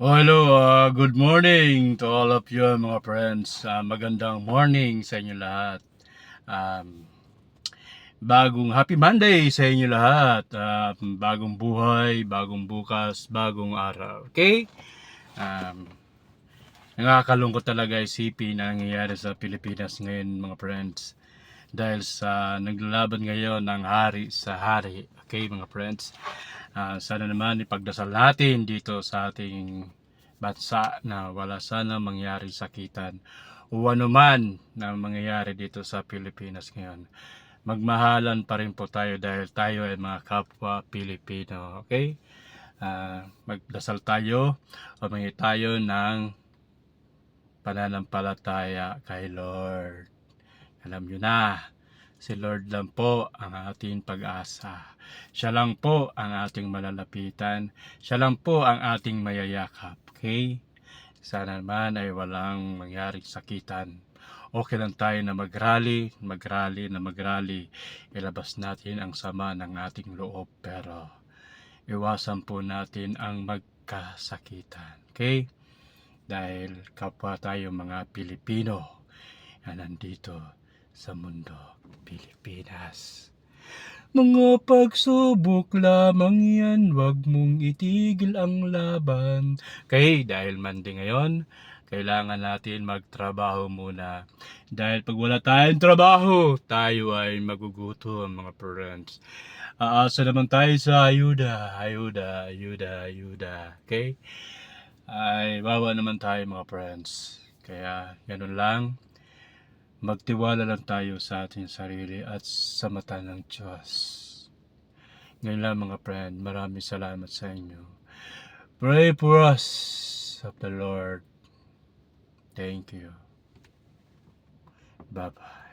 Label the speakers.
Speaker 1: Oh, hello, good morning to all of you mga friends. Magandang morning sa inyo lahat. Um, Bagong happy Monday sa inyo lahat. Bagong buhay, bagong bukas, bagong araw. Okay? Um, Nakakalungkot talaga isipin ang nangyayari sa Pilipinas ngayon mga friends. Dahil sa naglalaban ngayon ng hari sa hari. Okay mga friends? Sana naman ipagdasal natin dito sa ating bansa na wala sana mangyari sakitan o anuman na mangyayari dito sa Pilipinas ngayon. Magmahalan pa rin po tayo dahil tayo ay mga kapwa Pilipino. Okay? Magdasal tayo o mangi tayo ng pananampalataya kay Lord. Alam nyo na, si Lord lang po ang ating pag-asa. Siya lang po ang ating malalapitan. Siya lang po ang ating mayayakap. Okay? Sana naman ay walang mangyaring sakitan. Okay lang tayo na magrally. Ilabas natin ang sama ng ating loob. Pero iwasan po natin ang magkasakitan. Okay? Dahil kapwa tayo mga Pilipino na nandito sa mundo Pilipinas. Mga pagsubok lamang yan, wag mong itigil ang laban. Okay, dahil Monday ngayon, kailangan natin magtrabaho muna. Dahil pag wala tayong trabaho, tayo ay magugutom mga friends. Aasa naman tayo sa ayuda. Okay? Ay, wawa naman tayo mga friends. Kaya, ganun lang. Magtiwala lang tayo sa ating sarili at sa mata ng Diyos. Ngayon lang mga friend, maraming salamat sa inyo. Pray for us of the Lord. Thank you. Bye-bye.